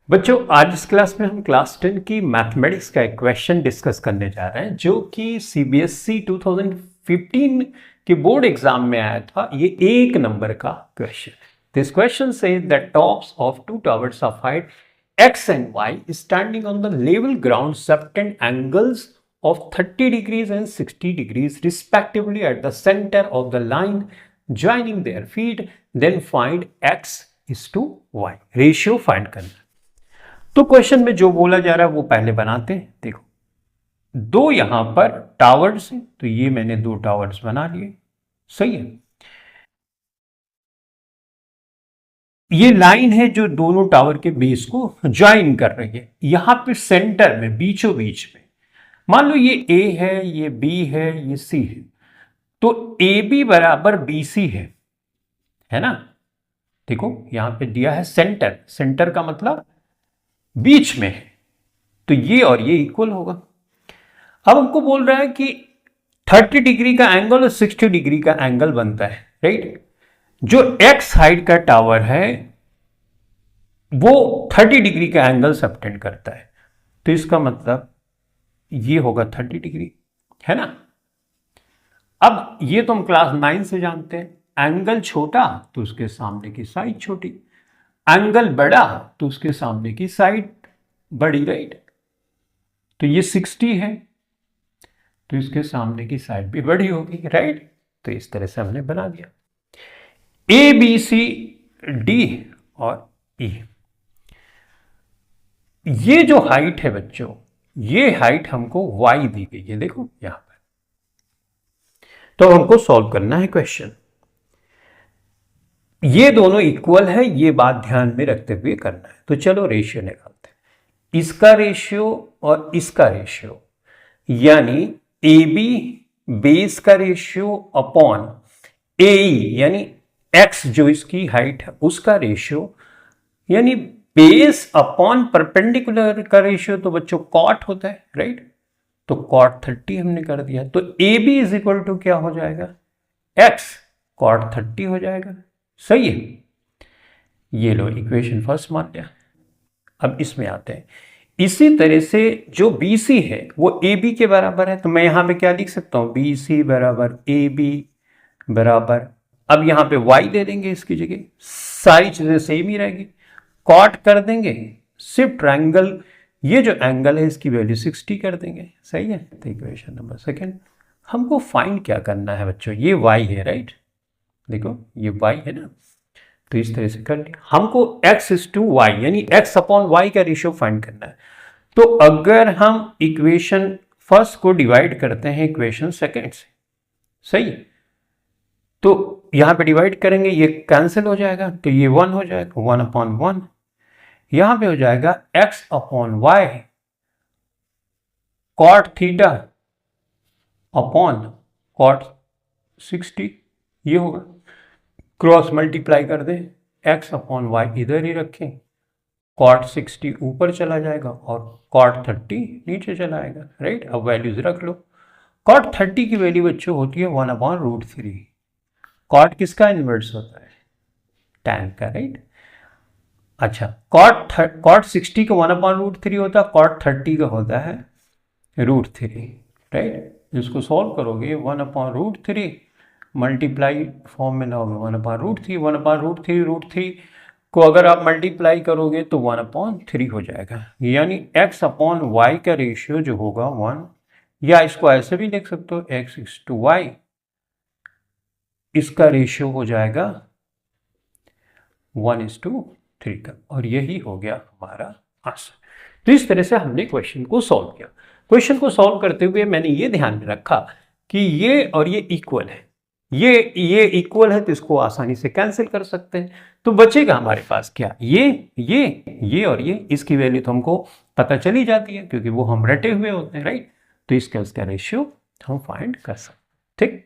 बच्चों, आज इस क्लास में हम क्लास 10 की मैथमेटिक्स का एक क्वेश्चन डिस्कस करने जा रहे हैं जो कि सीबीएसई 2015 के बोर्ड एग्जाम में आया था। ये एक नंबर का question. This question says that tops of two towers of height x and y standing on the level ground subtend angles of 30 degrees and 60 degrees respectively at the center of the line joining their feet. Then find x is to y. Ratio find करना। तो question में जो बोला जा रहा है वो पहले बनाते हैं। देखो, दो यहां पर टावर्स हैं, तो ये मैंने दो टावर्स बना लिए। सही है। ये लाइन है जो दोनों टावर के बेस को ज्वाइन कर रही है। यहां पे सेंटर में बीचों बीच में मान लो ये ए है, ये बी है, ये सी है, तो ए बी बराबर बी सी है ना। देखो यहां पे दिया है सेंटर, सेंटर का मतलब बीच में है, तो ये और ये इक्वल होगा। अब हमको बोल रहा है कि 30 डिग्री का एंगल और 60 डिग्री का एंगल बनता है, राइट। जो एक्स हाइट का टावर है वो 30 डिग्री का एंगल सबटेंड करता है, तो इसका मतलब ये होगा 30 डिग्री, है ना। अब ये तो हम क्लास 9 से जानते हैं, एंगल छोटा तो उसके सामने की साइड छोटी, एंगल बड़ा तो उसके सामने की साइड बड़ी, राइट। तो ये 60 है तो इसके सामने की साइड भी बड़ी होगी, राइट। तो इस तरह से हमने बना दिया ए बी सी डी और ई। ये जो हाइट है बच्चों, ये हाइट हमको वाई दी गई है, देखो यहां पर। तो हमको सॉल्व करना है क्वेश्चन। ये दोनों इक्वल है, ये बात ध्यान में रखते हुए करना है। तो चलो रेशियो निकालते हैं। इसका रेशियो और इसका रेशियो, यानी ए बी बेस का रेशियो अपॉन ए यानी एक्स जो इसकी हाइट है उसका रेशियो, यानी बेस अपॉन परपेंडिकुलर का रेशियो तो बच्चों कॉट होता है, राइट। तो कॉट 30 हमने कर दिया, तो A B is equal to क्या हो जाएगा, एक्स कॉट 30 हो जाएगा। सही है। ये लो इक्वेशन फर्स्ट मान लिया। अब इसमें आते हैं। इसी तरह से जो बी सी है वो ए बी के बराबर है, तो मैं यहां पे क्या लिख सकता हूं, बी सी बराबर ए बी बराबर, अब यहां पे वाई ले देंगे इसकी जगह, सारी चीजें सेम ही रहेगी, कॉट कर देंगे, सिर्फ ट्रायंगल ये जो एंगल है इसकी वैल्यू 60 कर देंगे। सही है। तो इक्वेशन नंबर सेकंड हमको फाइंड क्या करना है बच्चों, ये वाई है, राइट। देखो ये y है ना, तो इस तरह से कर लिया। हमको x इज टू वाई यानी x अपॉन वाई का रेशियो फाइंड करना है। तो अगर हम इक्वेशन फर्स्ट को डिवाइड करते हैं इक्वेशन सेकंड से, सही, तो यहां पे डिवाइड करेंगे, ये कैंसिल हो जाएगा, तो ये 1 हो जाएगा, 1 अपॉन 1। यहां पे हो जाएगा x upon Y cot theta upon cot 60, ये होगा। क्रॉस मल्टीप्लाई कर दें, x अपॉन वाई इधर ही रखें, कॉट 60 ऊपर चला जाएगा और कॉट 30 नीचे चला आएगा, राइट। अब वैल्यूज रख लो। कॉट 30 की वैल्यू बच्चों होती है 1 अपॉन रूट 3। कॉट किसका इनवर्स होता है, टैन का, राइट। अच्छा, कॉट 60 का 1 अपॉन रूट 3 होता है, कॉट 30 का होता है रूट 3, राइट। इसको सॉल्व करोगे 1 अपॉन रूट 3 मल्टीप्लाई फॉर्म में ना होगा 1 अपॉन रूट 3, 1 अपॉन रूट 3 को अगर आप मल्टीप्लाई करोगे तो 1 अपॉन 3 हो जाएगा, यानी x अपॉन वाई का रेशियो जो होगा 1, या इसको ऐसे भी लिख सकते हो x इज टू वाई, इसका रेशियो हो जाएगा 1:3 का, और यही हो गया हमारा आंसर। तो इस तरह से हमने क्वेश्चन को सॉल्व किया। क्वेश्चन को सॉल्व करते हुए मैंने ये ध्यान में रखा कि ये और ये इक्वल है, ये इक्वल है तो इसको आसानी से कैंसिल कर सकते हैं। तो बचेगा हमारे पास क्या, ये और ये, इसकी वैल्यू तो हमको पता चली जाती है क्योंकि वो हम रटे हुए होते हैं, राइट। तो इसका रेशियो हम फाइंड कर सकते हैं, ठीक।